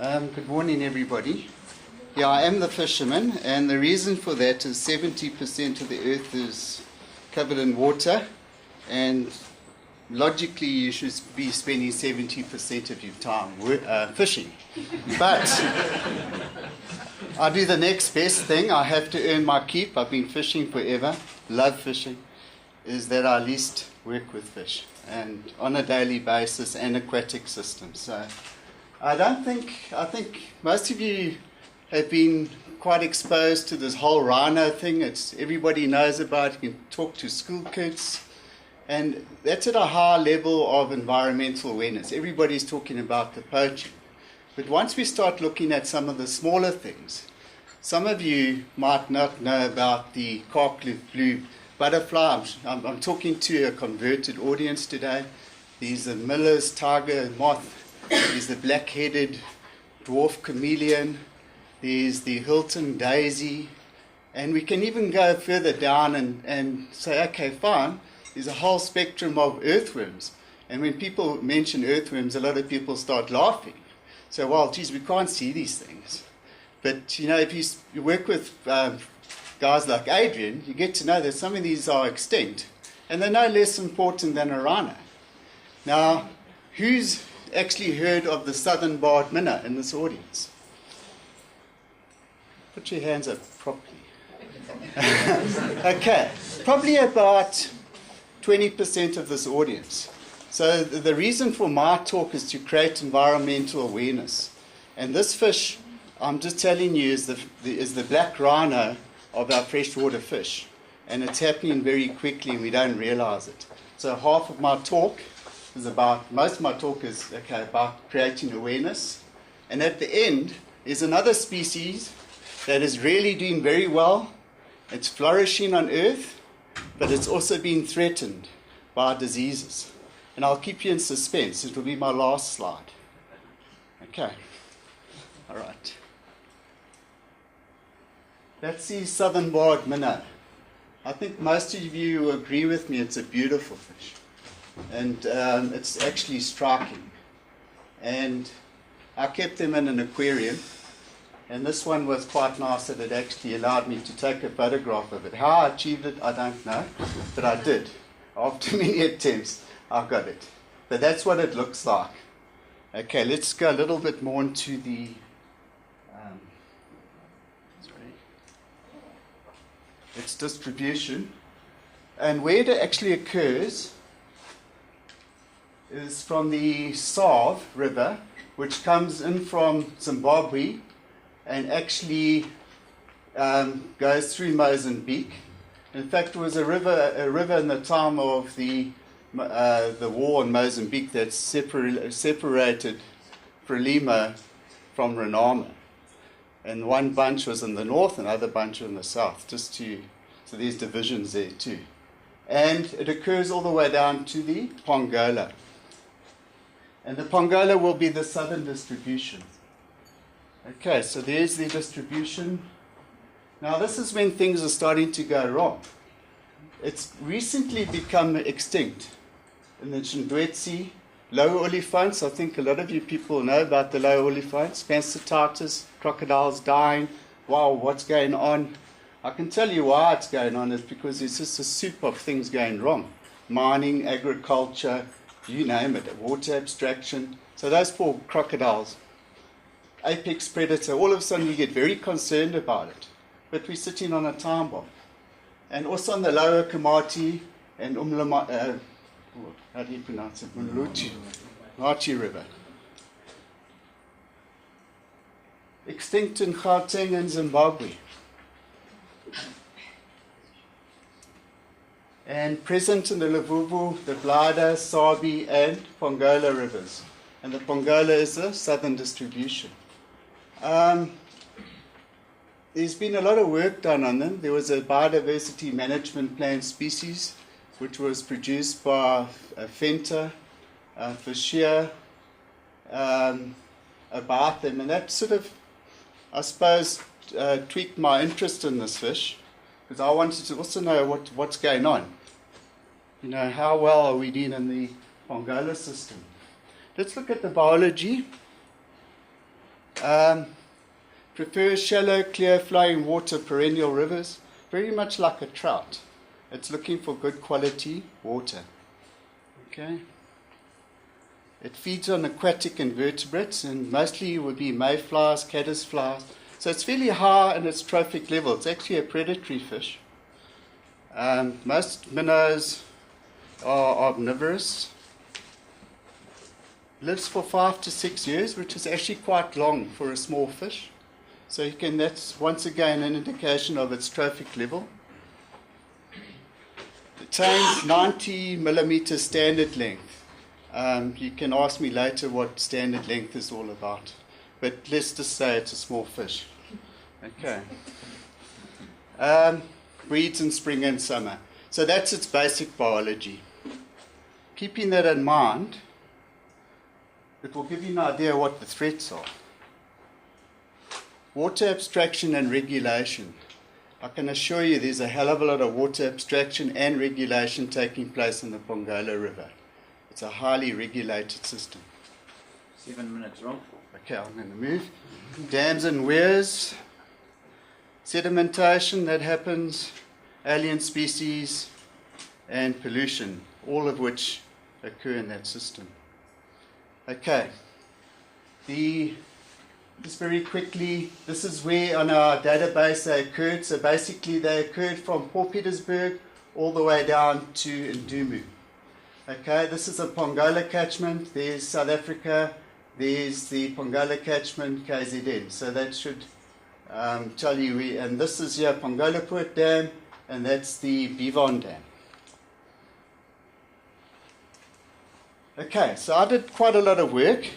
Good morning, everybody. Yeah, I am the fisherman, and the reason for that is 70% of the earth is covered in water, and logically you should be spending 70% of your time fishing. But I do the next best thing. I have to earn my keep. I've been fishing forever, love fishing, is that I at least work with fish, and on a daily basis, and aquatic systems. So I think most of you have been quite exposed to this whole rhino thing. Everybody knows about it. You can talk to school kids, and that's at a high level of environmental awareness. Everybody's talking about the poaching. But once we start looking at some of the smaller things, some of you might not know about the Karkloof blue butterfly. I'm talking to a converted audience today. There's the Miller's tiger moth. There's the black-headed dwarf chameleon. There's the Hilton daisy. And we can even go further down and say, okay, fine, there's a whole spectrum of earthworms. And when people mention earthworms, a lot of people start laughing. So, well, geez, we can't see these things. But, if you work with guys like Adrian, you get to know that some of these are extinct. And they're no less important than a rhino. Now, who's actually heard of the Southern Barred Minnow in this audience? Put your hands up properly. Okay, probably about 20% of this audience. So the reason for my talk is to create environmental awareness. And this fish, I'm just telling you, is the black rhino of our freshwater fish. And it's happening very quickly and we don't realize it. So half of my talk is most of my talk is about creating awareness. And at the end is another species that is really doing very well. It's flourishing on Earth, but it's also been threatened by diseases. And I'll keep you in suspense. It will be my last slide. Okay. All right. That's the Southern Barred Minnow. I think most of you agree with me, it's a beautiful fish. And it's actually striking. And I kept them in an aquarium. And this one was quite nice that it actually allowed me to take a photograph of it. How I achieved it, I don't know. But I did. After many attempts, I got it. But that's what it looks like. Okay, let's go a little bit more into the its distribution. And where it actually occurs is from the Save River, which comes in from Zimbabwe and actually goes through Mozambique. In fact, it was a river in the time of the war in Mozambique that separated Frelimo from Renamo. And one bunch was in the north and the other bunch in the south, so there's divisions there too. And it occurs all the way down to the Pongola. And the Pongola will be the southern distribution. Okay, so there's the distribution. Now this is when things are starting to go wrong. It's recently become extinct. In the Chindwetsi, lower olifants, I think a lot of you people know about the lower olifants, pancreatitis, crocodiles dying. Wow, what's going on? I can tell you why it's going on. It's because it's just a soup of things going wrong. Mining, agriculture, you name it, water abstraction. So those poor crocodiles, apex predator, all of a sudden you get very concerned about it. But we're sitting on a time bomb. And also on the lower Kamati and how do you pronounce it? Muluchi River. Extinct in Gauteng and Zimbabwe. And present in the Luvubu, the Vlada, Sabi, and Pongola rivers. And the Pongola is the southern distribution. There's been a lot of work done on them. There was a biodiversity management plan species, which was produced by Fenta, Fashia, about them. And that sort of, I suppose, tweaked my interest in this fish, because I wanted to also know what's going on. How well are we doing in the Pongola system? Let's look at the biology. Prefers shallow, clear, flowing water, perennial rivers, very much like a trout. It's looking for good quality water. Okay. It feeds on aquatic invertebrates, and mostly would be mayflies, caddisflies. So it's fairly high in its trophic level. It's actually a predatory fish. Most minnows are omnivorous. Lives for 5 to 6 years, which is actually quite long for a small fish. So that's once again an indication of its trophic level. It attains 90 millimeter standard length. You can ask me later what standard length is all about, but let's just say it's a small fish. Okay. Breeds in spring and summer. So that's its basic biology. Keeping that in mind, it will give you an idea what the threats are. Water abstraction and regulation. I can assure you there's a hell of a lot of water abstraction and regulation taking place in the Pongola River. It's a highly regulated system. 7 minutes, Rob. Okay, I'm going to move. Dams and weirs. Sedimentation that happens. Alien species and pollution, all of which occur in that system. Okay, just very quickly, this is where on our database they occurred. So basically they occurred from Port Petersburg all the way down to Ndumu. Okay, this is a Pongola catchment. There's South Africa. There's the Pongola catchment, KZN. So that should tell you, and this is here Pongola Poort Dam, and that's the Bivon Dam. Okay, so I did quite a lot of work.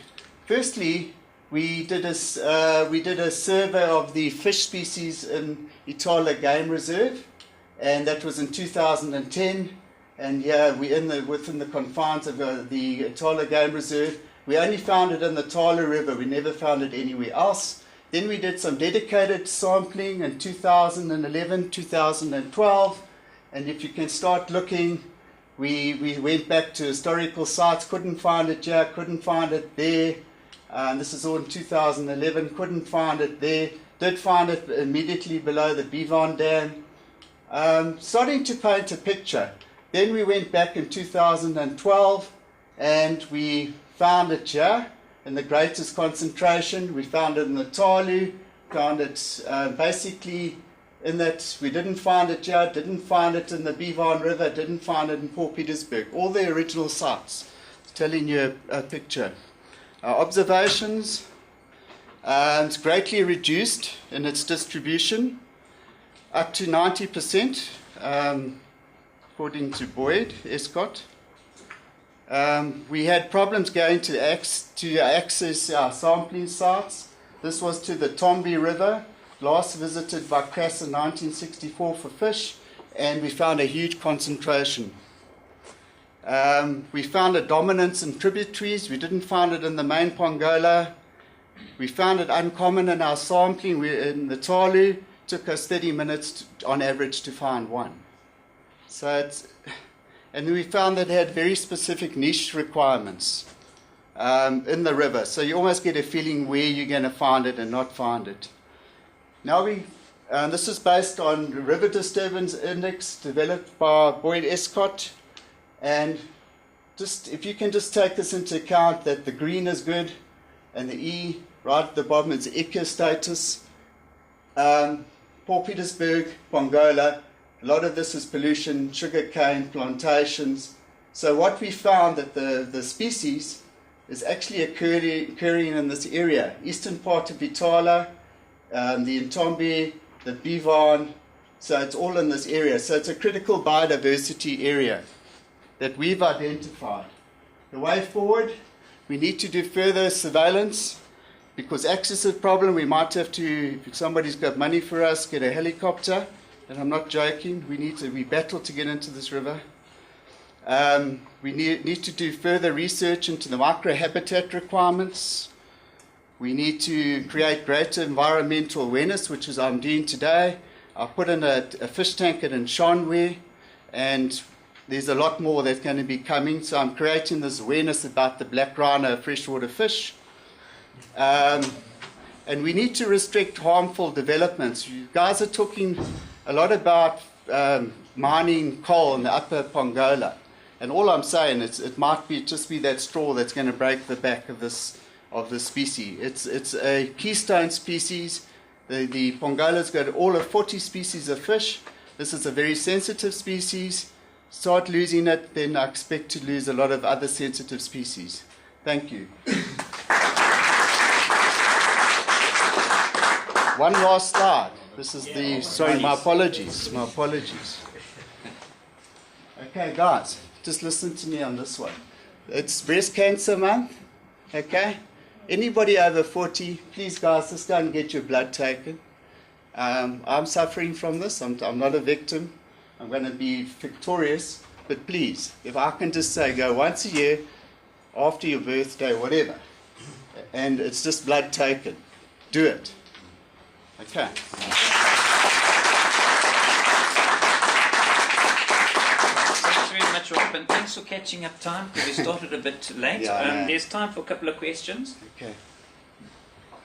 Firstly, we did a survey of the fish species in Itala Game Reserve, and that was in 2010. And yeah, within the confines of the Itala Game Reserve. We only found it in the Tala River. We never found it anywhere else. Then we did some dedicated sampling in 2011, 2012, and if you can start looking, we went back to historical sites, couldn't find it here, couldn't find it there. This is all in 2011, couldn't find it there, did find it immediately below the Bivon Dam. Starting to paint a picture. Then we went back in 2012 and we found it here in the greatest concentration. We found it in the Talu, found it basically in that we didn't find it here, didn't find it in the Bivon River, didn't find it in Port Petersburg. All the original sites, telling you a picture. Our observations, it's greatly reduced in its distribution, up to 90%, according to Boyd, Escott. We had problems going to access our sampling sites. This was to the Tombi River, last visited by Crass in 1964 for fish, and we found a huge concentration. We found a dominance in tributaries. We didn't find it in the main Pongola. We found it uncommon in our sampling. In the Talu, took us 30 minutes on average to find one. And we found that it had very specific niche requirements in the river. So you almost get a feeling where you're going to find it and not find it. Now this is based on the River Disturbance Index developed by Boyd Escott. And just if you can just take this into account that the green is good and the E right at the bottom is ICA status. Port Petersburg, Pongola, a lot of this is pollution, sugarcane plantations. So what we found that the species is actually occurring in this area, eastern part of Itala, the Ntombi, the Bivon, so it's all in this area. So it's a critical biodiversity area that we've identified. The way forward, we need to do further surveillance because access is a problem. We might have to, if somebody's got money for us, get a helicopter. And I'm not joking, we battle to get into this river. We need to do further research into the microhabitat requirements. We need to create greater environmental awareness, which is I'm doing today. I put in a fish tank at Nshanwe, and there's a lot more that's going to be coming. So I'm creating this awareness about the black rhino freshwater fish. And we need to restrict harmful developments. You guys are talking a lot about mining coal in the upper Pongola. And all I'm saying is it might just be that straw that's going to break the back of this species. It's a keystone species. The Pongola's got all of 40 species of fish. This is a very sensitive species. Start losing it, then I expect to lose a lot of other sensitive species. Thank you. One last slide. This is my apologies. Okay, guys, just listen to me on this one. It's Breast Cancer Month, okay? Anybody over 40, please, guys, just go and get your blood taken. I'm suffering from this. I'm not a victim. I'm going to be victorious. But please, if I can just say, go once a year, after your birthday, whatever, and it's just blood taken. Do it. Okay. Thanks very much, Rob, and thanks for catching up time because we started a bit late. Yeah, there's time for a couple of questions. Okay.